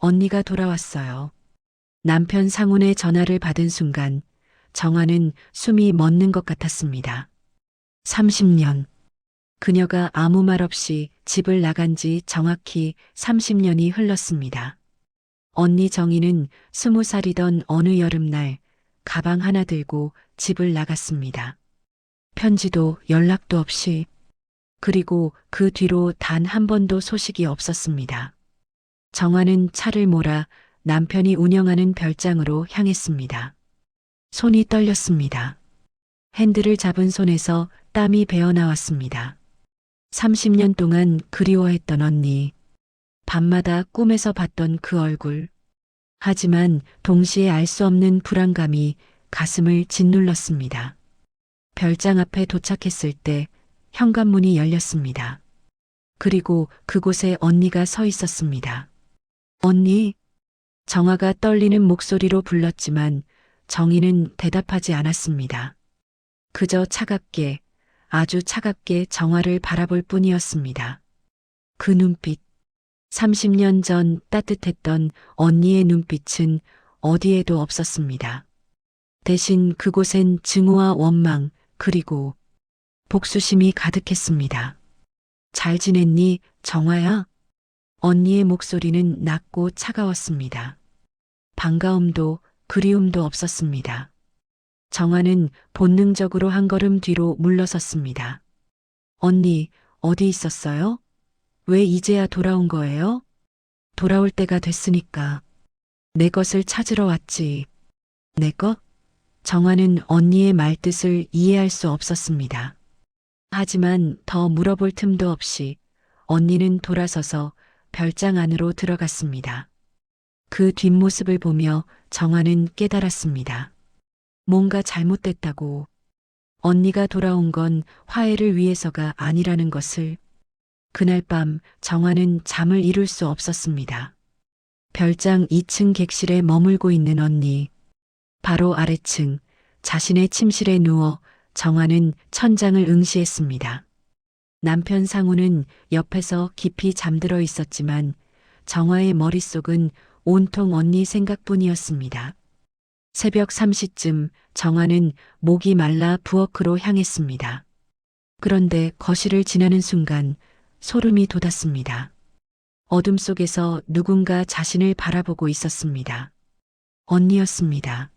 언니가 돌아왔어요. 남편 상훈의 전화를 받은 순간 정화는 숨이 멎는 것 같았습니다. 30년. 그녀가 아무 말 없이 집을 나간 지 정확히 30년이 흘렀습니다. 언니 정희는 20살이던 어느 여름날 가방 하나 들고 집을 나갔습니다. 편지도 연락도 없이, 그리고 그 뒤로 단 한 번도 소식이 없었습니다. 정화는 차를 몰아 남편이 운영하는 별장으로 향했습니다. 손이 떨렸습니다. 핸들을 잡은 손에서 땀이 배어나왔습니다. 30년 동안 그리워했던 언니, 밤마다 꿈에서 봤던 그 얼굴. 하지만 동시에 알 수 없는 불안감이 가슴을 짓눌렀습니다. 별장 앞에 도착했을 때 현관문이 열렸습니다. 그리고 그곳에 언니가 서 있었습니다. 언니, 정화가 떨리는 목소리로 불렀지만 정희는 대답하지 않았습니다. 그저 차갑게, 아주 차갑게 정화를 바라볼 뿐이었습니다. 그 눈빛, 30년 전 따뜻했던 언니의 눈빛은 어디에도 없었습니다. 대신 그곳엔 증오와 원망, 그리고 복수심이 가득했습니다. 잘 지냈니, 정화야? 언니의 목소리는 낮고 차가웠습니다. 반가움도 그리움도 없었습니다. 정화는 본능적으로 한 걸음 뒤로 물러섰습니다. 언니, 어디 있었어요? 왜 이제야 돌아온 거예요? 돌아올 때가 됐으니까. 내 것을 찾으러 왔지. 내 것? 정화는 언니의 말뜻을 이해할 수 없었습니다. 하지만 더 물어볼 틈도 없이 언니는 돌아서서 별장 안으로 들어갔습니다. 그 뒷모습을 보며 정화는 깨달았습니다. 뭔가 잘못됐다고. 언니가 돌아온 건 화해를 위해서가 아니라는 것을. 그날 밤 정화는 잠을 이룰 수 없었습니다. 별장 2층 객실에 머물고 있는 언니. 바로 아래층 자신의 침실에 누워 정화는 천장을 응시했습니다. 남편 상우는 옆에서 깊이 잠들어 있었지만 정화의 머릿속은 온통 언니 생각뿐이었습니다. 새벽 3시쯤 정화는 목이 말라 부엌으로 향했습니다. 그런데 거실을 지나는 순간 소름이 돋았습니다. 어둠 속에서 누군가 자신을 바라보고 있었습니다. 언니였습니다.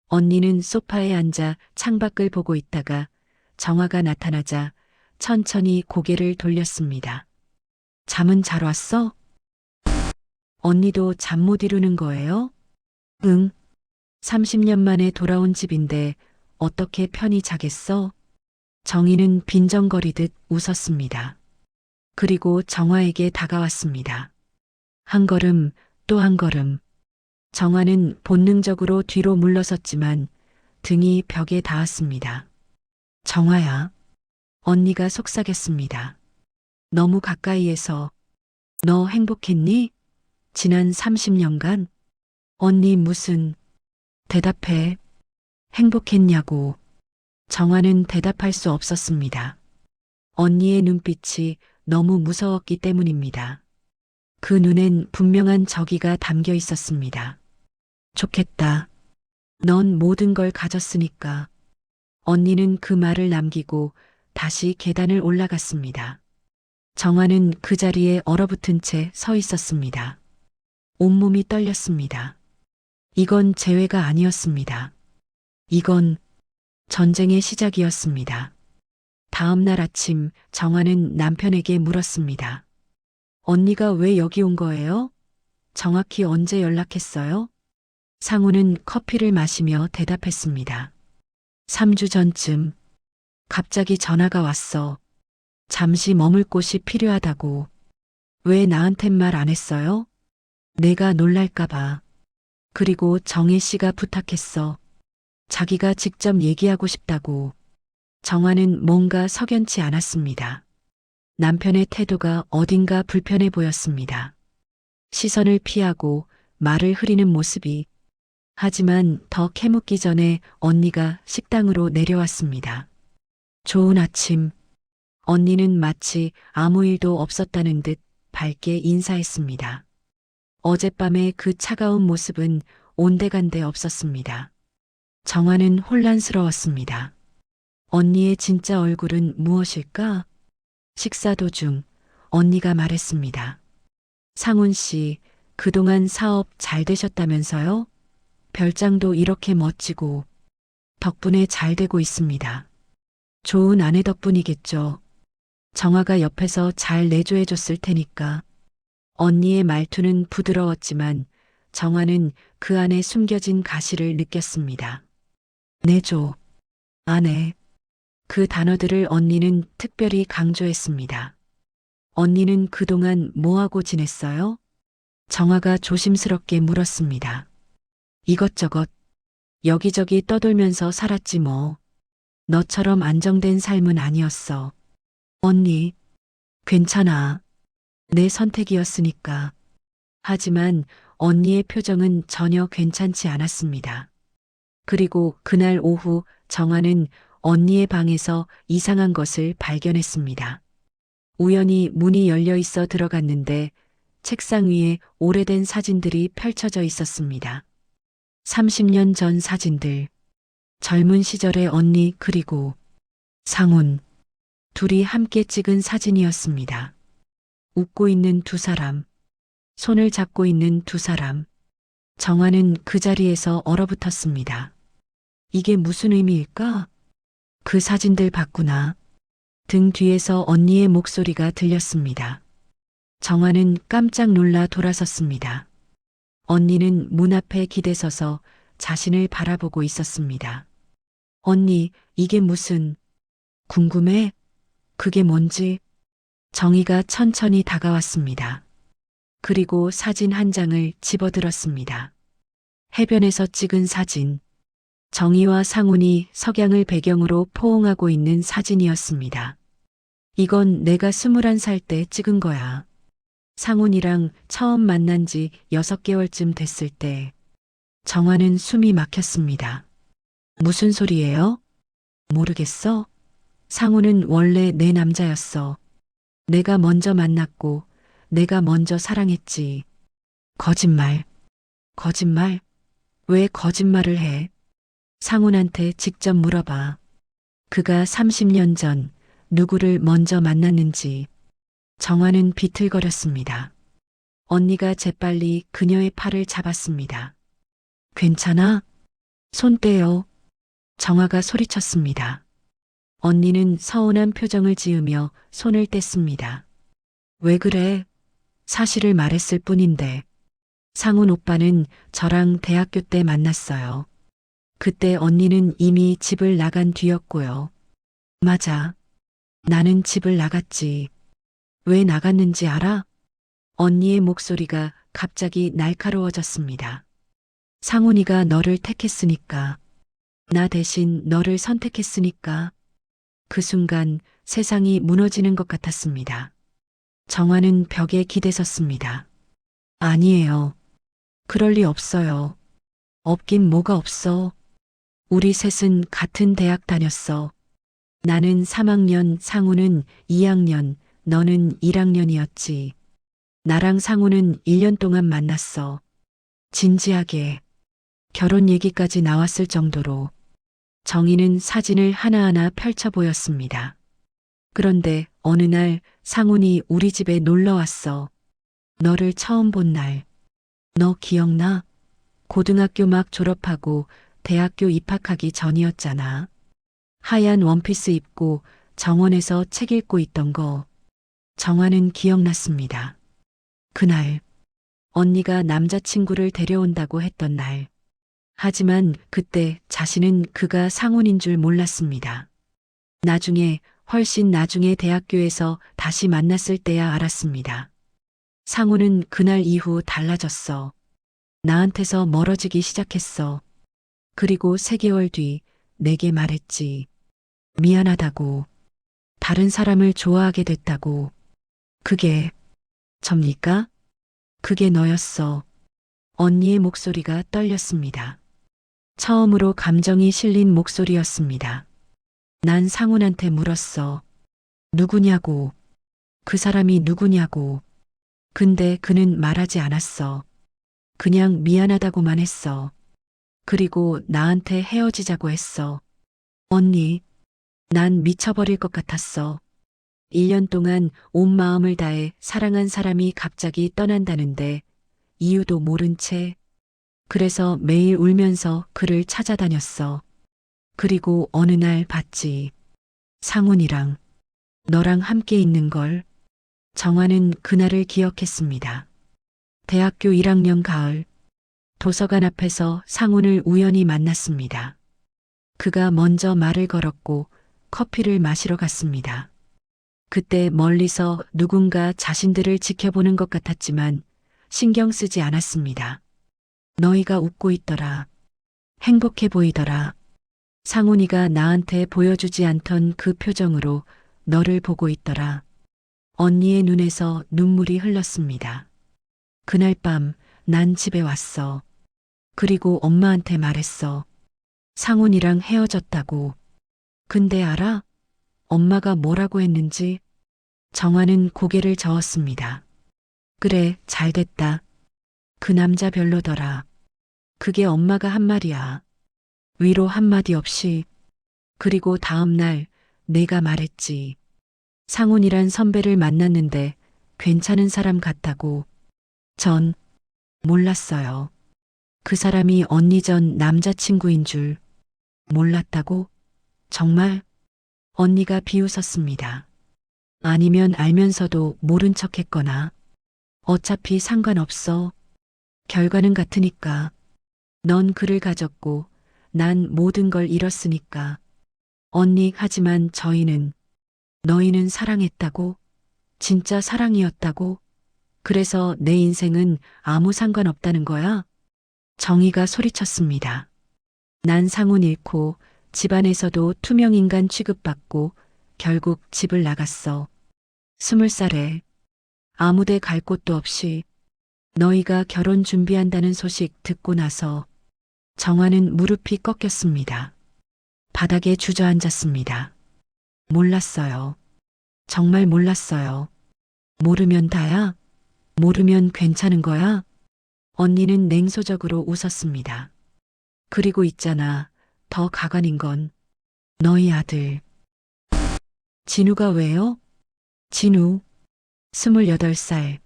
언니는 소파에 앉아 창밖을 보고 있다가 정화가 나타나자 천천히 고개를 돌렸습니다. 잠은 잘 왔어? 언니도 잠 못 이루는 거예요? 응. 30년 만에 돌아온 집인데 어떻게 편히 자겠어? 정희는 빈정거리듯 웃었습니다. 그리고 정화에게 다가왔습니다. 한 걸음, 또 한 걸음. 정화는 본능적으로 뒤로 물러섰지만 등이 벽에 닿았습니다. 정화야. 언니가 속삭였습니다. 너무 가까이에서. 너 행복했니? 지난 30년간? 언니 무슨. 대답해. 행복했냐고. 정화는 대답할 수 없었습니다. 언니의 눈빛이 너무 무서웠기 때문입니다. 그 눈엔 분명한 적이가 담겨 있었습니다. 좋겠다. 넌 모든 걸 가졌으니까. 언니는 그 말을 남기고 다시 계단을 올라갔습니다. 정화는 그 자리에 얼어붙은 채 서 있었습니다. 온몸이 떨렸습니다. 이건 재회가 아니었습니다. 이건 전쟁의 시작이었습니다. 다음 날 아침 정화는 남편에게 물었습니다. 언니가 왜 여기 온 거예요? 정확히 언제 연락했어요? 상우는 커피를 마시며 대답했습니다. 3주 전쯤. 갑자기 전화가 왔어. 잠시 머물 곳이 필요하다고. 왜 나한텐 말 안 했어요? 내가 놀랄까봐. 그리고 정혜 씨가 부탁했어. 자기가 직접 얘기하고 싶다고. 정화는 뭔가 석연치 않았습니다. 남편의 태도가 어딘가 불편해 보였습니다. 시선을 피하고 말을 흐리는 모습이. 하지만 더 캐묻기 전에 언니가 식당으로 내려왔습니다. 좋은 아침. 언니는 마치 아무 일도 없었다는 듯 밝게 인사했습니다. 어젯밤의 그 차가운 모습은 온데간데 없었습니다. 정화는 혼란스러웠습니다. 언니의 진짜 얼굴은 무엇일까? 식사 도중 언니가 말했습니다. 상훈 씨, 그동안 사업 잘 되셨다면서요? 별장도 이렇게 멋지고 덕분에 잘 되고 있습니다. 좋은 아내 덕분이겠죠. 정화가 옆에서 잘 내조해 줬을 테니까. 언니의 말투는 부드러웠지만 정화는 그 안에 숨겨진 가시를 느꼈습니다. 내조, 아내. 그 단어들을 언니는 특별히 강조했습니다. 언니는 그동안 뭐하고 지냈어요? 정화가 조심스럽게 물었습니다. 이것저것 여기저기 떠돌면서 살았지 뭐. 너처럼 안정된 삶은 아니었어. 언니, 괜찮아. 내 선택이었으니까. 하지만 언니의 표정은 전혀 괜찮지 않았습니다. 그리고 그날 오후 정화는 언니의 방에서 이상한 것을 발견했습니다. 우연히 문이 열려 있어 들어갔는데 책상 위에 오래된 사진들이 펼쳐져 있었습니다. 30년 전 사진들. 젊은 시절의 언니 그리고 상훈. 둘이 함께 찍은 사진이었습니다. 웃고 있는 두 사람. 손을 잡고 있는 두 사람. 정화는 그 자리에서 얼어붙었습니다. 이게 무슨 의미일까? 그 사진들 봤구나. 등 뒤에서 언니의 목소리가 들렸습니다. 정화는 깜짝 놀라 돌아섰습니다. 언니는 문 앞에 기대서서 자신을 바라보고 있었습니다. 언니, 이게 무슨... 궁금해? 그게 뭔지? 정희가 천천히 다가왔습니다. 그리고 사진 한 장을 집어들었습니다. 해변에서 찍은 사진. 정희와 상훈이 석양을 배경으로 포옹하고 있는 사진이었습니다. 이건 내가 21살 때 찍은 거야. 상훈이랑 처음 만난 지 6개월쯤 됐을 때 정화는 숨이 막혔습니다. 무슨 소리예요? 모르겠어? 상훈은 원래 내 남자였어. 내가 먼저 만났고 내가 먼저 사랑했지. 거짓말. 거짓말? 왜 거짓말을 해? 상훈한테 직접 물어봐. 그가 30년 전 누구를 먼저 만났는지. 정화는 비틀거렸습니다. 언니가 재빨리 그녀의 팔을 잡았습니다. 괜찮아? 손 떼요. 정화가 소리쳤습니다. 언니는 서운한 표정을 지으며 손을 뗐습니다. 왜 그래? 사실을 말했을 뿐인데. 상훈 오빠는 저랑 대학교 때 만났어요. 그때 언니는 이미 집을 나간 뒤였고요. 맞아. 나는 집을 나갔지. 왜 나갔는지 알아? 언니의 목소리가 갑자기 날카로워졌습니다. 상훈이가 너를 택했으니까. 나 대신 너를 선택했으니까. 그 순간 세상이 무너지는 것 같았습니다. 정화는 벽에 기대섰습니다. 아니에요. 그럴 리 없어요. 없긴 뭐가 없어. 우리 셋은 같은 대학 다녔어. 나는 3학년, 상훈은 2학년, 너는 1학년이었지. 나랑 상훈은 1년 동안 만났어. 진지하게. 결혼 얘기까지 나왔을 정도로. 정희는 사진을 하나하나 펼쳐 보였습니다. 그런데 어느 날 상훈이 우리 집에 놀러 왔어. 너를 처음 본 날. 너 기억나? 고등학교 막 졸업하고 대학교 입학하기 전이었잖아. 하얀 원피스 입고 정원에서 책 읽고 있던 거. 정화는 기억났습니다. 그날 언니가 남자친구를 데려온다고 했던 날. 하지만 그때 자신은 그가 상훈인 줄 몰랐습니다. 나중에 훨씬 나중에 대학교에서 다시 만났을 때야 알았습니다. 상훈은 그날 이후 달라졌어. 나한테서 멀어지기 시작했어. 그리고 3개월 뒤 내게 말했지. 미안하다고. 다른 사람을 좋아하게 됐다고. 그게 접니까? 그게 너였어. 언니의 목소리가 떨렸습니다. 처음으로 감정이 실린 목소리였습니다. 난 상훈한테 물었어. 누구냐고. 그 사람이 누구냐고. 근데 그는 말하지 않았어. 그냥 미안하다고만 했어. 그리고 나한테 헤어지자고 했어. 언니, 난 미쳐버릴 것 같았어. 1년 동안 온 마음을 다해 사랑한 사람이 갑자기 떠난다는데 이유도 모른 채 그래서 매일 울면서 그를 찾아다녔어. 그리고 어느 날 봤지. 상훈이랑 너랑 함께 있는 걸. 정화는 그날을 기억했습니다. 대학교 1학년 가을 도서관 앞에서 상훈을 우연히 만났습니다. 그가 먼저 말을 걸었고 커피를 마시러 갔습니다. 그때 멀리서 누군가 자신들을 지켜보는 것 같았지만 신경 쓰지 않았습니다. 너희가 웃고 있더라. 행복해 보이더라. 상훈이가 나한테 보여주지 않던 그 표정으로 너를 보고 있더라. 언니의 눈에서 눈물이 흘렀습니다. 그날 밤 난 집에 왔어. 그리고 엄마한테 말했어. 상훈이랑 헤어졌다고. 근데 알아? 엄마가 뭐라고 했는지? 정화는 고개를 저었습니다. 그래, 잘 됐다. 그 남자 별로더라. 그게 엄마가 한 말이야. 위로 한마디 없이. 그리고 다음 날 내가 말했지. 상훈이란 선배를 만났는데 괜찮은 사람 같다고. 전 몰랐어요. 그 사람이 언니 전 남자친구인 줄 몰랐다고? 정말? 언니가 비웃었습니다. 아니면 알면서도 모른 척 했거나. 어차피 상관없어. 결과는 같으니까. 넌 그를 가졌고 난 모든 걸 잃었으니까. 언니, 하지만 너희는 사랑했다고? 진짜 사랑이었다고? 그래서 내 인생은 아무 상관없다는 거야? 정의가 소리쳤습니다. 난 상훈 잃고 집안에서도 투명인간 취급받고 결국 집을 나갔어. 20살에 아무데 갈 곳도 없이. 너희가 결혼 준비한다는 소식 듣고 나서 정화는 무릎이 꺾였습니다. 바닥에 주저앉았습니다. 몰랐어요. 정말 몰랐어요. 모르면 다야? 모르면 괜찮은 거야? 언니는 냉소적으로 웃었습니다. 그리고 있잖아. 더 가관인 건 너희 아들. 진우가 왜요? 진우. 28살.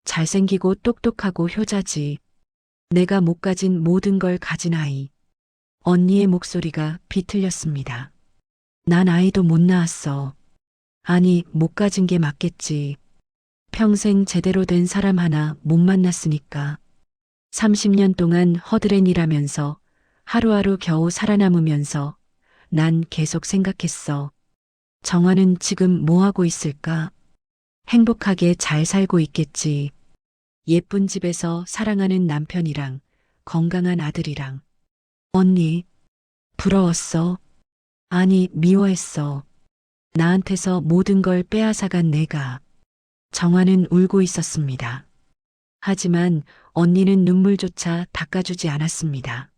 잘생기고 똑똑하고 효자지. 내가 못 가진 모든 걸 가진 아이. 언니의 목소리가 비틀렸습니다. 난 아이도 못 낳았어. 아니, 못 가진 게 맞겠지. 평생 제대로 된 사람 하나 못 만났으니까. 30년 동안 허드렛 일하면서 하루하루 겨우 살아남으면서 난 계속 생각했어. 정화는 지금 뭐 하고 있을까? 행복하게 잘 살고 있겠지. 예쁜 집에서 사랑하는 남편이랑 건강한 아들이랑. 언니, 부러웠어. 아니, 미워했어. 나한테서 모든 걸 빼앗아간 내가. 정화는 울고 있었습니다. 하지만 언니는 눈물조차 닦아주지 않았습니다.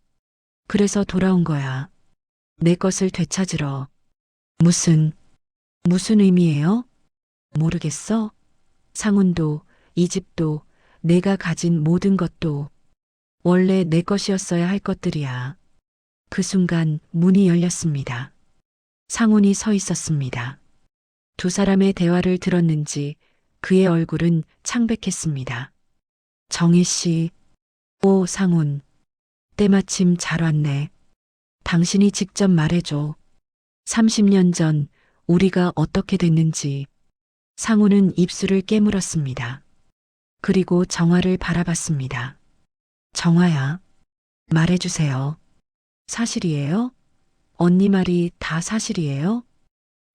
그래서 돌아온 거야. 내 것을 되찾으러. 무슨 의미예요? 모르겠어? 상훈도, 이 집도, 내가 가진 모든 것도 원래 내 것이었어야 할 것들이야. 그 순간 문이 열렸습니다. 상훈이 서 있었습니다. 두 사람의 대화를 들었는지 그의 얼굴은 창백했습니다. 정희 씨, 오, 상훈. 때마침 잘 왔네. 당신이 직접 말해줘. 30년 전 우리가 어떻게 됐는지. 상훈은 입술을 깨물었습니다. 그리고 정화를 바라봤습니다. 정화야, 말해주세요. 사실이에요? 언니 말이 다 사실이에요?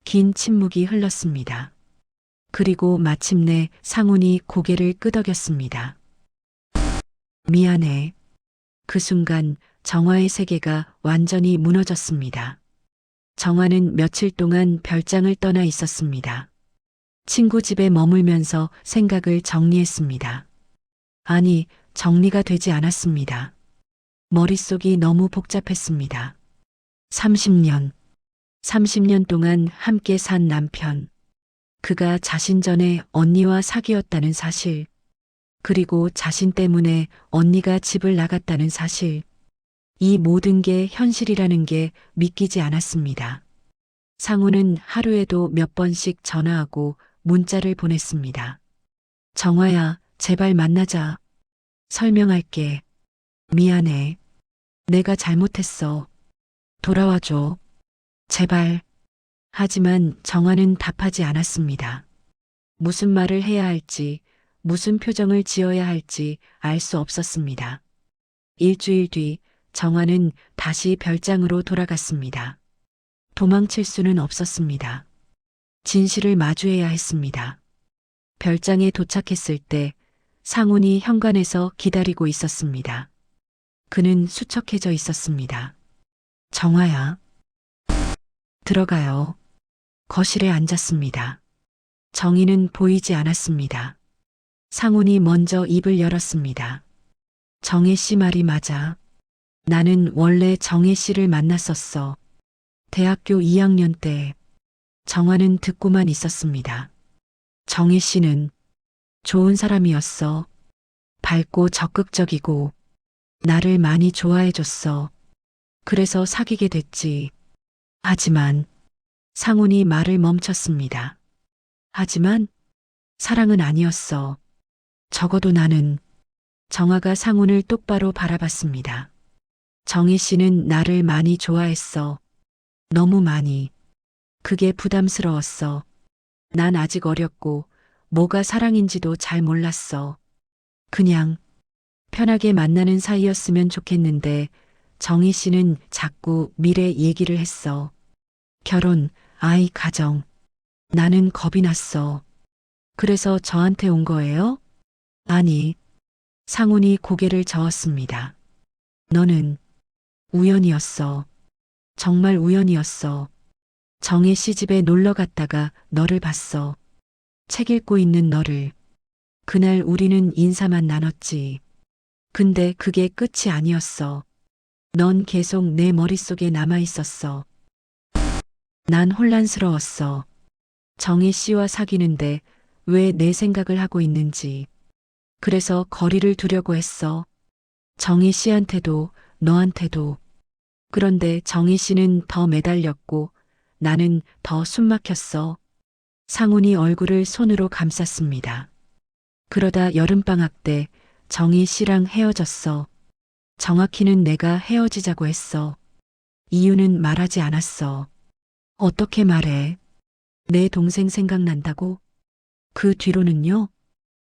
긴 침묵이 흘렀습니다. 그리고 마침내 상훈이 고개를 끄덕였습니다. 미안해. 그 순간 정화의 세계가 완전히 무너졌습니다. 정화는 며칠 동안 별장을 떠나 있었습니다. 친구 집에 머물면서 생각을 정리했습니다. 아니, 정리가 되지 않았습니다. 머릿속이 너무 복잡했습니다. 30년 동안 함께 산 남편. 그가 자신 전에 언니와 사귀었다는 사실. 그리고 자신 때문에 언니가 집을 나갔다는 사실. 이 모든 게 현실이라는 게 믿기지 않았습니다. 상우는 하루에도 몇 번씩 전화하고 문자를 보냈습니다. 정화야, 제발 만나자. 설명할게. 미안해. 내가 잘못했어. 돌아와줘. 제발. 하지만 정화는 답하지 않았습니다. 무슨 말을 해야 할지, 무슨 표정을 지어야 할지 알 수 없었습니다. 일주일 뒤 정화는 다시 별장으로 돌아갔습니다. 도망칠 수는 없었습니다. 진실을 마주해야 했습니다. 별장에 도착했을 때 상훈이 현관에서 기다리고 있었습니다. 그는 수척해져 있었습니다. 정화야. 들어가요. 거실에 앉았습니다. 정희는 보이지 않았습니다. 상훈이 먼저 입을 열었습니다. 정혜 씨 말이 맞아. 나는 원래 정혜 씨를 만났었어. 대학교 2학년 때. 정화는 듣고만 있었습니다. 정혜 씨는 좋은 사람이었어. 밝고 적극적이고 나를 많이 좋아해줬어. 그래서 사귀게 됐지. 하지만 상훈이 말을 멈췄습니다. 하지만 사랑은 아니었어. 적어도 나는. 정화가 상훈을 똑바로 바라봤습니다. 정희 씨는 나를 많이 좋아했어. 너무 많이. 그게 부담스러웠어. 난 아직 어렸고 뭐가 사랑인지도 잘 몰랐어. 그냥 편하게 만나는 사이였으면 좋겠는데 정희 씨는 자꾸 미래 얘기를 했어. 결혼, 아이, 가정. 나는 겁이 났어. 그래서 저한테 온 거예요? 아니. 상훈이 고개를 저었습니다. 너는 우연이었어. 정말 우연이었어. 정혜 씨 집에 놀러 갔다가 너를 봤어. 책 읽고 있는 너를. 그날 우리는 인사만 나눴지. 근데 그게 끝이 아니었어. 넌 계속 내 머릿속에 남아 있었어. 난 혼란스러웠어. 정혜 씨와 사귀는데 왜 내 생각을 하고 있는지. 그래서 거리를 두려고 했어. 정희 씨한테도 너한테도. 그런데 정희 씨는 더 매달렸고 나는 더 숨막혔어. 상훈이 얼굴을 손으로 감쌌습니다. 그러다 여름방학 때 정희 씨랑 헤어졌어. 정확히는 내가 헤어지자고 했어. 이유는 말하지 않았어. 어떻게 말해? 내 동생 생각난다고? 그 뒤로는요?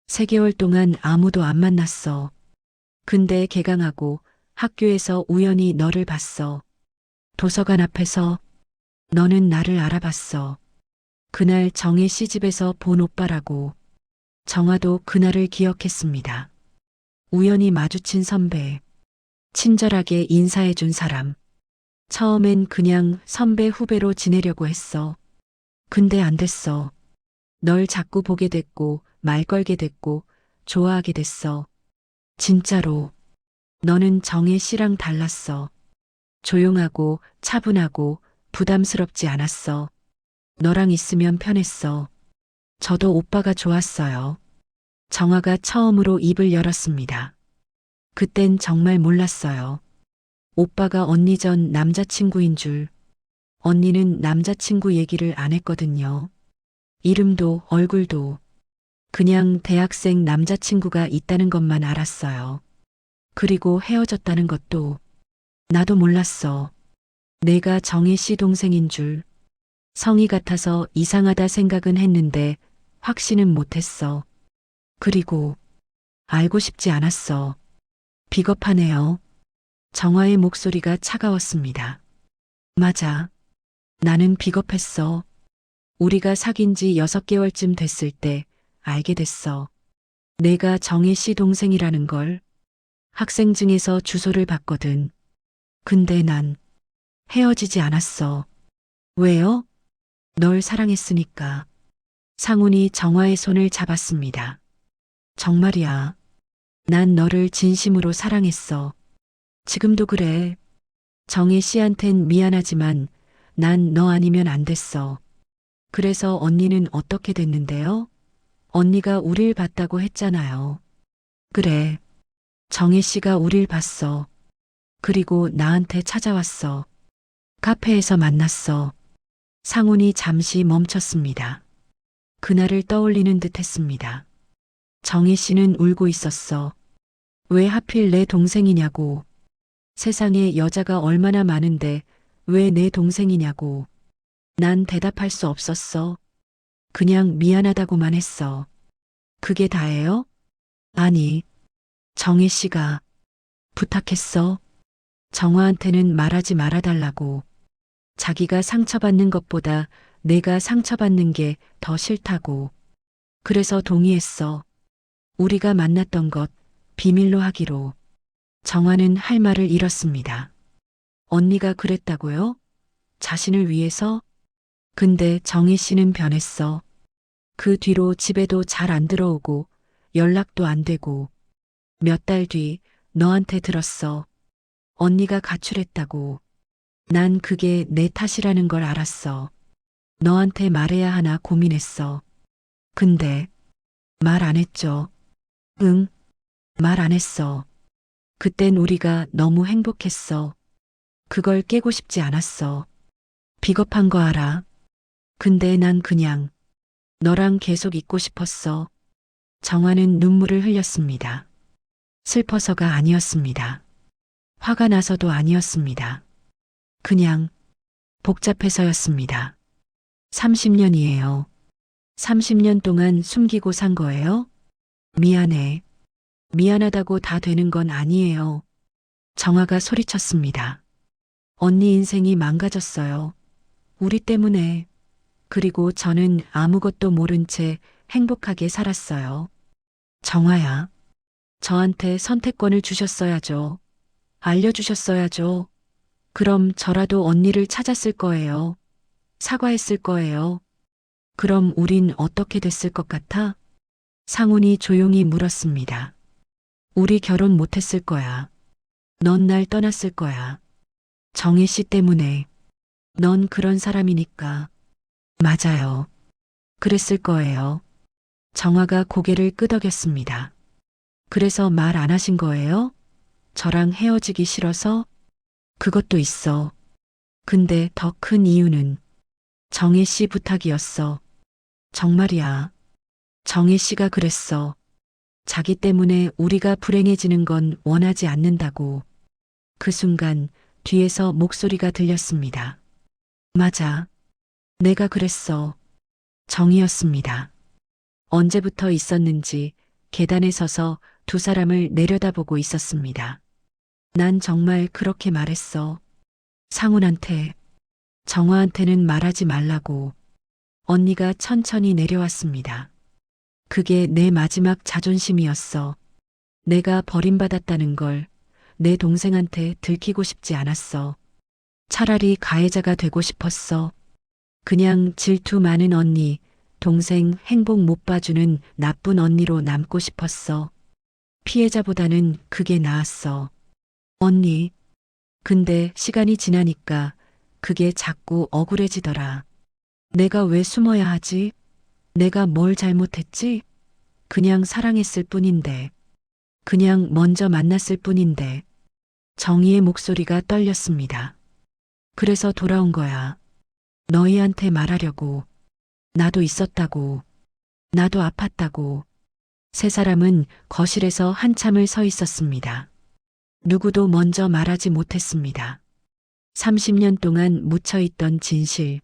3개월 동안 아무도 안 만났어. 근데 개강하고 학교에서 우연히 너를 봤어. 도서관 앞에서. 너는 나를 알아봤어. 그날 정혜 씨 집에서 본 오빠라고. 정화도 그날을 기억했습니다. 우연히 마주친 선배. 친절하게 인사해준 사람. 처음엔 그냥 선배 후배로 지내려고 했어. 근데 안 됐어. 널 자꾸 보게 됐고 말 걸게 됐고 좋아하게 됐어. 진짜로. 너는 정혜 씨랑 달랐어. 조용하고 차분하고 부담스럽지 않았어. 너랑 있으면 편했어. 저도 오빠가 좋았어요. 정화가 처음으로 입을 열었습니다. 그땐 정말 몰랐어요. 오빠가 언니 전 남자친구인 줄. 언니는 남자친구 얘기를 안 했거든요. 이름도 얼굴도. 그냥 대학생 남자친구가 있다는 것만 알았어요. 그리고 헤어졌다는 것도. 나도 몰랐어. 내가 정혜 씨 동생인 줄. 성이 같아서 이상하다 생각은 했는데 확신은 못했어. 그리고 알고 싶지 않았어. 비겁하네요. 정화의 목소리가 차가웠습니다. 맞아. 나는 비겁했어. 우리가 사귄 지 6개월쯤 됐을 때 알게 됐어. 내가 정혜 씨 동생이라는 걸. 학생증에서 주소를 봤거든. 근데 난 헤어지지 않았어. 왜요? 널 사랑했으니까. 상훈이 정화의 손을 잡았습니다. 정말이야. 난 너를 진심으로 사랑했어. 지금도 그래. 정혜 씨한텐 미안하지만 난 너 아니면 안 됐어. 그래서 언니는 어떻게 됐는데요? 언니가 우릴 봤다고 했잖아요. 그래. 정혜 씨가 우릴 봤어. 그리고 나한테 찾아왔어. 카페에서 만났어. 상훈이 잠시 멈췄습니다. 그날을 떠올리는 듯 했습니다. 정혜 씨는 울고 있었어. 왜 하필 내 동생이냐고. 세상에 여자가 얼마나 많은데 왜 내 동생이냐고. 난 대답할 수 없었어. 그냥 미안하다고만 했어. 그게 다예요? 아니, 정혜 씨가 부탁했어. 정화한테는 말하지 말아달라고. 자기가 상처받는 것보다 내가 상처받는 게 더 싫다고. 그래서 동의했어. 우리가 만났던 것 비밀로 하기로. 정화는 할 말을 잃었습니다. 언니가 그랬다고요? 자신을 위해서? 근데 정희 씨는 변했어. 그 뒤로 집에도 잘 안 들어오고 연락도 안 되고 몇 달 뒤 너한테 들었어. 언니가 가출했다고. 난 그게 내 탓이라는 걸 알았어. 너한테 말해야 하나 고민했어. 근데 말 안 했죠. 응, 말 안 했어. 그땐 우리가 너무 행복했어. 그걸 깨고 싶지 않았어. 비겁한 거 알아. 근데 난 그냥 너랑 계속 있고 싶었어. 정화는 눈물을 흘렸습니다. 슬퍼서가 아니었습니다. 화가 나서도 아니었습니다. 그냥 복잡해서였습니다. 30년이에요. 30년 동안 숨기고 산 거예요? 미안해. 미안하다고 다 되는 건 아니에요. 정화가 소리쳤습니다. 언니 인생이 망가졌어요. 우리 때문에. 그리고 저는 아무것도 모른 채 행복하게 살았어요. 정화야, 저한테 선택권을 주셨어야죠. 알려주셨어야죠. 그럼 저라도 언니를 찾았을 거예요. 사과했을 거예요. 그럼 우린 어떻게 됐을 것 같아? 상훈이 조용히 물었습니다. 우리 결혼 못했을 거야. 넌 날 떠났을 거야. 정혜 씨 때문에. 넌 그런 사람이니까. 맞아요. 그랬을 거예요. 정화가 고개를 끄덕였습니다. 그래서 말 안 하신 거예요? 저랑 헤어지기 싫어서? 그것도 있어. 근데 더 큰 이유는 정혜 씨 부탁이었어. 정말이야. 정혜 씨가 그랬어. 자기 때문에 우리가 불행해지는 건 원하지 않는다고. 그 순간 뒤에서 목소리가 들렸습니다. 맞아. 내가 그랬어. 정이었습니다. 언제부터 있었는지 계단에 서서 두 사람을 내려다보고 있었습니다. 난 정말 그렇게 말했어. 상훈한테, 정화한테는 말하지 말라고. 언니가 천천히 내려왔습니다. 그게 내 마지막 자존심이었어. 내가 버림받았다는 걸 내 동생한테 들키고 싶지 않았어. 차라리 가해자가 되고 싶었어. 그냥 질투 많은 언니, 동생 행복 못 봐주는 나쁜 언니로 남고 싶었어. 피해자보다는 그게 나았어. 언니. 근데 시간이 지나니까 그게 자꾸 억울해지더라. 내가 왜 숨어야 하지? 내가 뭘 잘못했지? 그냥 사랑했을 뿐인데. 그냥 먼저 만났을 뿐인데. 정희의 목소리가 떨렸습니다. 그래서 돌아온 거야. 너희한테 말하려고. 나도 있었다고. 나도 아팠다고. 세 사람은 거실에서 한참을 서 있었습니다. 누구도 먼저 말하지 못했습니다. 30년 동안 묻혀있던 진실.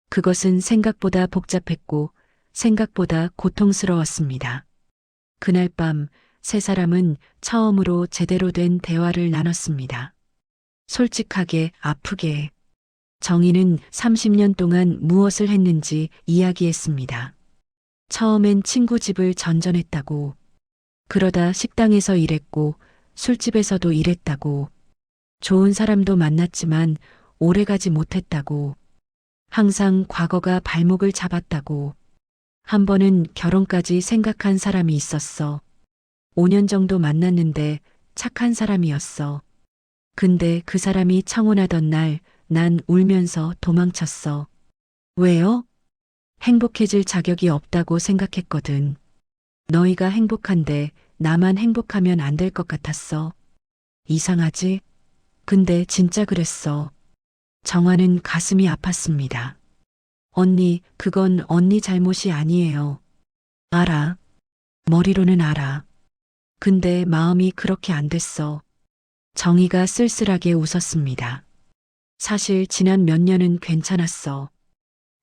그것은 생각보다 복잡했고 생각보다 고통스러웠습니다. 그날 밤 세 사람은 처음으로 제대로 된 대화를 나눴습니다. 솔직하게 아프게. 정희는 30년 동안 무엇을 했는지 이야기했습니다. 처음엔 친구 집을 전전했다고. 그러다 식당에서 일했고 술집에서도 일했다고. 좋은 사람도 만났지만 오래가지 못했다고. 항상 과거가 발목을 잡았다고. 한 번은 결혼까지 생각한 사람이 있었어. 5년 정도 만났는데 착한 사람이었어. 근데 그 사람이 청혼하던 날 난 울면서 도망쳤어. 왜요? 행복해질 자격이 없다고 생각했거든. 너희가 행복한데 나만 행복하면 안 될 것 같았어. 이상하지? 근데 진짜 그랬어. 정화는 가슴이 아팠습니다. 언니, 그건 언니 잘못이 아니에요. 알아. 머리로는 알아. 근데 마음이 그렇게 안 됐어. 정희가 쓸쓸하게 웃었습니다. 사실 지난 몇 년은 괜찮았어.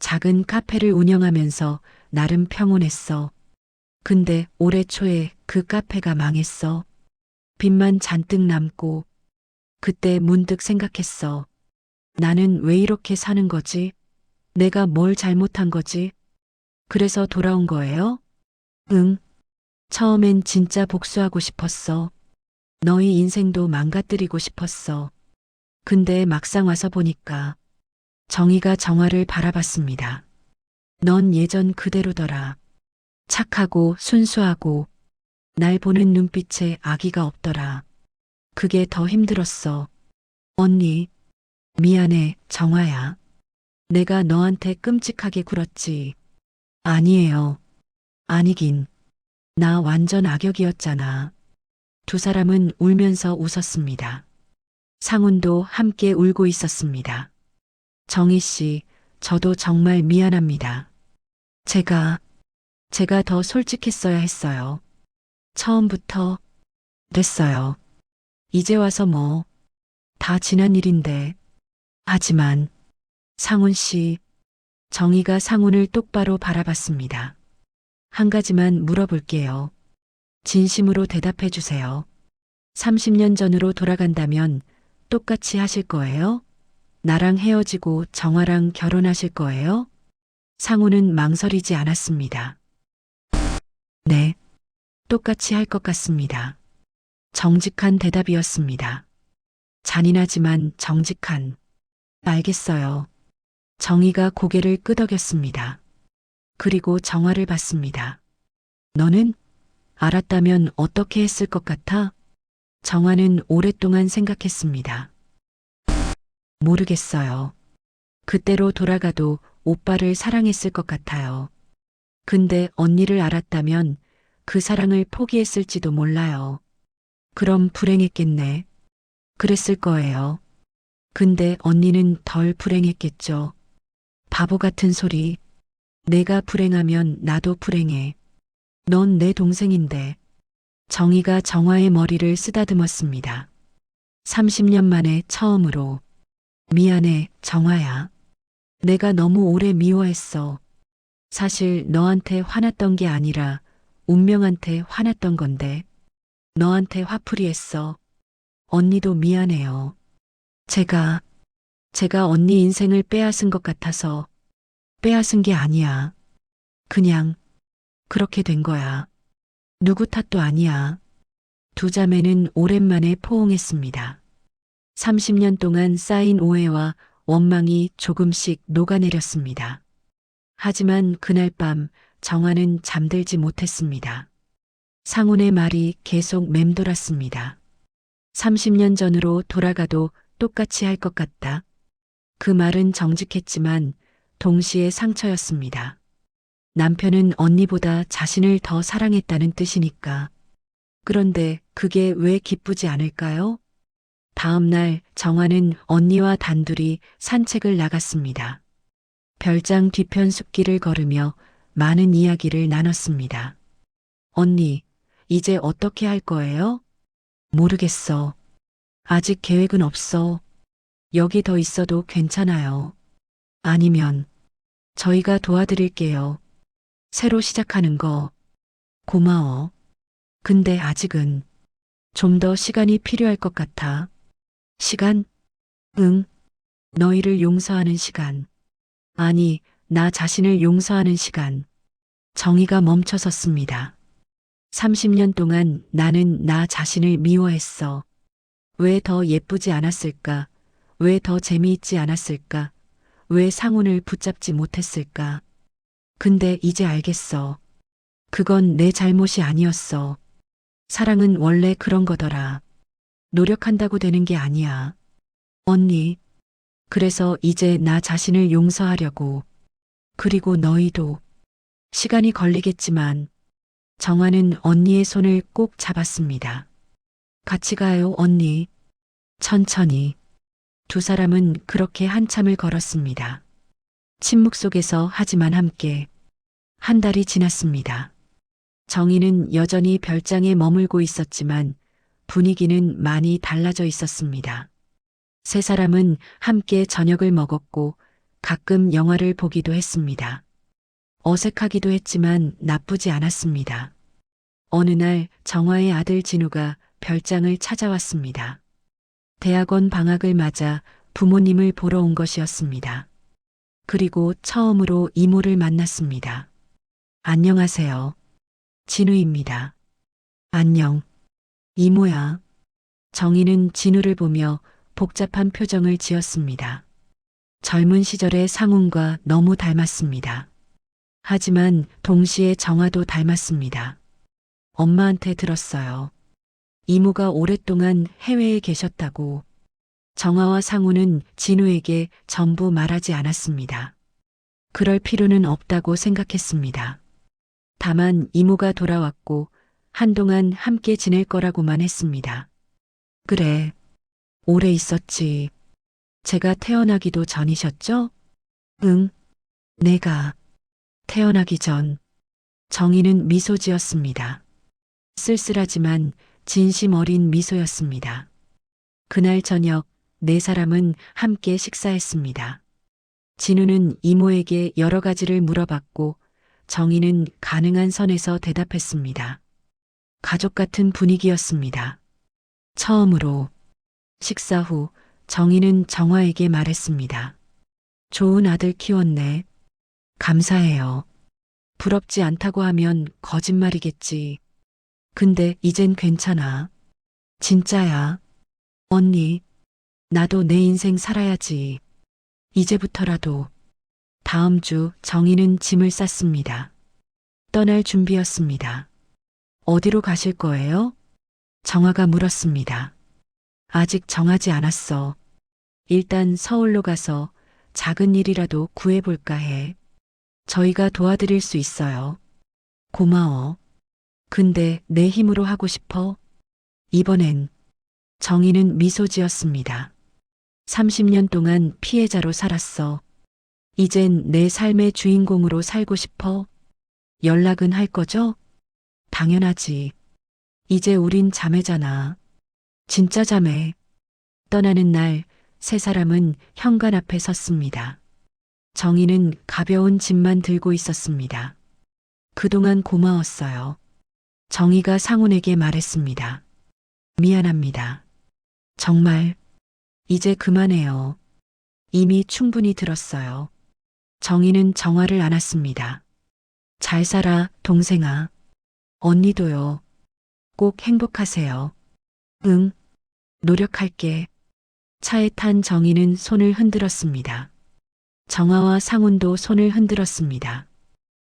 작은 카페를 운영하면서 나름 평온했어. 근데 올해 초에 그 카페가 망했어. 빚만 잔뜩 남고 그때 문득 생각했어. 나는 왜 이렇게 사는 거지? 내가 뭘 잘못한 거지? 그래서 돌아온 거예요? 응. 처음엔 진짜 복수하고 싶었어. 너희 인생도 망가뜨리고 싶었어. 근데 막상 와서 보니까 정희가 정화를 바라봤습니다. 넌 예전 그대로더라. 착하고 순수하고 날 보는 눈빛에 아기가 없더라. 그게 더 힘들었어. 언니, 미안해, 정화야. 내가 너한테 끔찍하게 굴었지. 아니에요. 아니긴. 나 완전 악역이었잖아. 두 사람은 울면서 웃었습니다. 상훈도 함께 울고 있었습니다. 정희 씨, 저도 정말 미안합니다. 제가 더 솔직했어야 했어요. 처음부터 됐어요. 이제 와서 뭐, 다 지난 일인데. 하지만, 상훈 씨, 정희가 상훈을 똑바로 바라봤습니다. 한 가지만 물어볼게요. 진심으로 대답해 주세요. 30년 전으로 돌아간다면 똑같이 하실 거예요? 나랑 헤어지고 정화랑 결혼하실 거예요? 상우는 망설이지 않았습니다. 네, 똑같이 할 것 같습니다. 정직한 대답이었습니다. 잔인하지만 정직한. 알겠어요. 정희가 고개를 끄덕였습니다. 그리고 정화를 봤습니다. 너는? 알았다면 어떻게 했을 것 같아? 정화는 오랫동안 생각했습니다. 모르겠어요. 그때로 돌아가도 오빠를 사랑했을 것 같아요. 근데 언니를 알았다면 그 사랑을 포기했을지도 몰라요. 그럼 불행했겠네. 그랬을 거예요. 근데 언니는 덜 불행했겠죠. 바보 같은 소리. 내가 불행하면 나도 불행해. 넌 내 동생인데. 정희가 정화의 머리를 쓰다듬었습니다. 30년 만에 처음으로. 미안해, 정화야. 내가 너무 오래 미워했어. 사실 너한테 화났던 게 아니라 운명한테 화났던 건데. 너한테 화풀이 했어. 언니도 미안해요. 제가 언니 인생을 빼앗은 것 같아서 빼앗은 게 아니야. 그냥 그렇게 된 거야. 누구 탓도 아니야. 두 자매는 오랜만에 포옹했습니다. 30년 동안 쌓인 오해와 원망이 조금씩 녹아내렸습니다. 하지만 그날 밤 정화는 잠들지 못했습니다. 상훈의 말이 계속 맴돌았습니다. 30년 전으로 돌아가도 똑같이 할 것 같다. 그 말은 정직했지만 동시에 상처였습니다. 남편은 언니보다 자신을 더 사랑했다는 뜻이니까. 그런데 그게 왜 기쁘지 않을까요? 다음 날 정화는 언니와 단둘이 산책을 나갔습니다. 별장 뒤편 숲길을 걸으며 많은 이야기를 나눴습니다. 언니, 이제 어떻게 할 거예요? 모르겠어. 아직 계획은 없어. 여기 더 있어도 괜찮아요. 아니면 저희가 도와드릴게요. 새로 시작하는 거. 고마워. 근데 아직은 좀 더 시간이 필요할 것 같아. 시간? 응. 너희를 용서하는 시간. 아니, 나 자신을 용서하는 시간. 정의가 멈춰섰습니다. 30년 동안 나는 나 자신을 미워했어. 왜 더 예쁘지 않았을까? 왜 더 재미있지 않았을까? 왜 상훈을 붙잡지 못했을까? 근데 이제 알겠어. 그건 내 잘못이 아니었어. 사랑은 원래 그런 거더라. 노력한다고 되는 게 아니야. 언니. 그래서 이제 나 자신을 용서하려고. 그리고 너희도. 시간이 걸리겠지만 정화는 언니의 손을 꼭 잡았습니다. 같이 가요, 언니. 천천히. 두 사람은 그렇게 한참을 걸었습니다. 침묵 속에서 하지만 함께. 한 달이 지났습니다. 정희는 여전히 별장에 머물고 있었지만 분위기는 많이 달라져 있었습니다. 세 사람은 함께 저녁을 먹었고 가끔 영화를 보기도 했습니다. 어색하기도 했지만 나쁘지 않았습니다. 어느 날 정화의 아들 진우가 별장을 찾아왔습니다. 대학원 방학을 맞아 부모님을 보러 온 것이었습니다. 그리고 처음으로 이모를 만났습니다. 안녕하세요. 진우입니다. 안녕. 이모야. 정희는 진우를 보며 복잡한 표정을 지었습니다. 젊은 시절의 상훈과 너무 닮았습니다. 하지만 동시에 정화도 닮았습니다. 엄마한테 들었어요. 이모가 오랫동안 해외에 계셨다고. 정화와 상훈은 진우에게 전부 말하지 않았습니다. 그럴 필요는 없다고 생각했습니다. 다만 이모가 돌아왔고 한동안 함께 지낼 거라고만 했습니다. 그래, 오래 있었지. 제가 태어나기도 전이셨죠? 응, 내가 태어나기 전. 정희는 미소 지었습니다. 쓸쓸하지만 진심 어린 미소였습니다. 그날 저녁 네 사람은 함께 식사했습니다. 진우는 이모에게 여러 가지를 물어봤고 정희는 가능한 선에서 대답했습니다. 가족 같은 분위기였습니다. 처음으로 식사 후 정희는 정화에게 말했습니다. 좋은 아들 키웠네. 감사해요. 부럽지 않다고 하면 거짓말이겠지. 근데 이젠 괜찮아. 진짜야. 언니, 나도 내 인생 살아야지. 이제부터라도. 다음 주 정희는 짐을 쌌습니다. 떠날 준비였습니다. 어디로 가실 거예요? 정화가 물었습니다. 아직 정하지 않았어. 일단 서울로 가서 작은 일이라도 구해볼까 해. 저희가 도와드릴 수 있어요. 고마워. 근데 내 힘으로 하고 싶어? 이번엔 정희는 미소 지었습니다. 30년 동안 피해자로 살았어. 이젠 내 삶의 주인공으로 살고 싶어? 연락은 할 거죠? 당연하지. 이제 우린 자매잖아. 진짜 자매. 떠나는 날 세 사람은 현관 앞에 섰습니다. 정희는 가벼운 짐만 들고 있었습니다. 그동안 고마웠어요. 정희가 상훈에게 말했습니다. 미안합니다. 정말, 이제 그만해요. 이미 충분히 들었어요. 정희는 정화를 안았습니다. 잘 살아, 동생아. 언니도요. 꼭 행복하세요. 응, 노력할게. 차에 탄 정희는 손을 흔들었습니다. 정화와 상훈도 손을 흔들었습니다.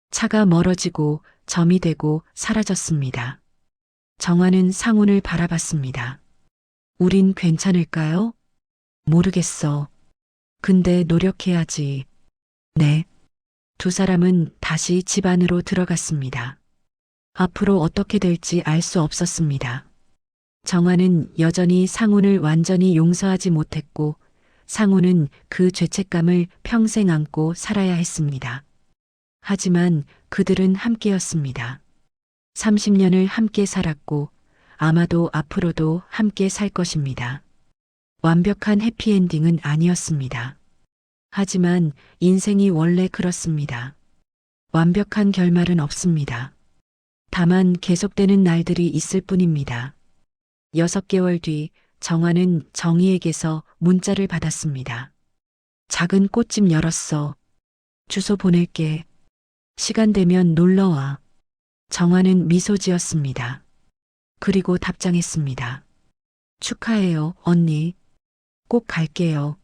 차가 멀어지고 점이 되고 사라졌습니다. 정화는 상훈을 바라봤습니다. 우린 괜찮을까요? 모르겠어. 근데 노력해야지. 네. 두 사람은 다시 집 안으로 들어갔습니다. 앞으로 어떻게 될지 알 수 없었습니다. 정화는 여전히 상훈을 완전히 용서하지 못했고 상훈은 그 죄책감을 평생 안고 살아야 했습니다. 하지만 그들은 함께였습니다. 30년을 함께 살았고 아마도 앞으로도 함께 살 것입니다. 완벽한 해피엔딩은 아니었습니다. 하지만 인생이 원래 그렇습니다. 완벽한 결말은 없습니다. 다만 계속되는 날들이 있을 뿐입니다. 6개월 뒤 정화는 정희에게서 문자를 받았습니다. 작은 꽃집 열었어. 주소 보낼게. 시간 되면 놀러와. 정화는 미소 지었습니다. 그리고 답장했습니다. 축하해요, 언니. 꼭 갈게요.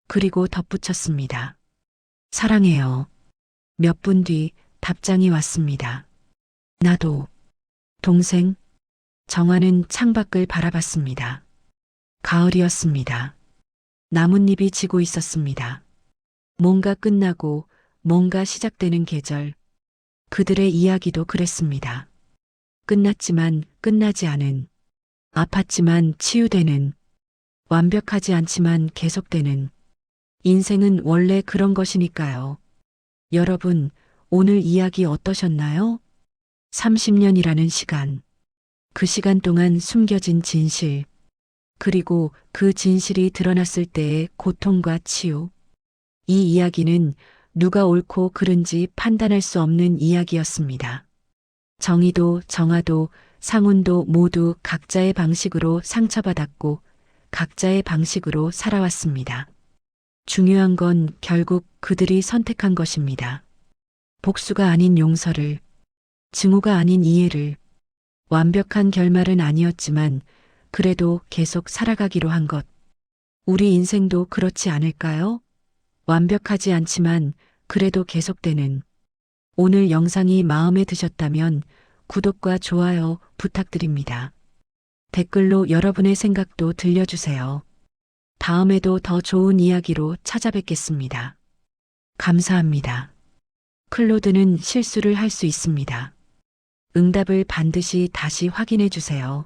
그리고 덧붙였습니다. 사랑해요. 몇 분 뒤 답장이 왔습니다. 나도. 동생. 정화는 창밖을 바라봤습니다. 가을이었습니다. 나뭇잎이 지고 있었습니다. 뭔가 끝나고 뭔가 시작되는 계절. 그들의 이야기도 그랬습니다. 끝났지만 끝나지 않은, 아팠지만 치유되는, 완벽하지 않지만 계속되는, 인생은 원래 그런 것이니까요. 여러분, 오늘 이야기 어떠셨나요? 30년이라는 시간. 그 시간 동안 숨겨진 진실, 그리고 그 진실이 드러났을 때의 고통과 치유. 이 이야기는 누가 옳고 그른지 판단할 수 없는 이야기였습니다. 정의도 정화도 상훈도 모두 각자의 방식으로 상처받았고 각자의 방식으로 살아왔습니다. 중요한 건 결국 그들이 선택한 것입니다. 복수가 아닌 용서를, 증오가 아닌 이해를, 완벽한 결말은 아니었지만 그래도 계속 살아가기로 한 것. 우리 인생도 그렇지 않을까요? 완벽하지 않지만 그래도 계속되는. 오늘 영상이 마음에 드셨다면 구독과 좋아요 부탁드립니다. 댓글로 여러분의 생각도 들려주세요. 다음에도 더 좋은 이야기로 찾아뵙겠습니다. 감사합니다. 클로드는 실수를 할 수 있습니다. 응답을 반드시 다시 확인해 주세요.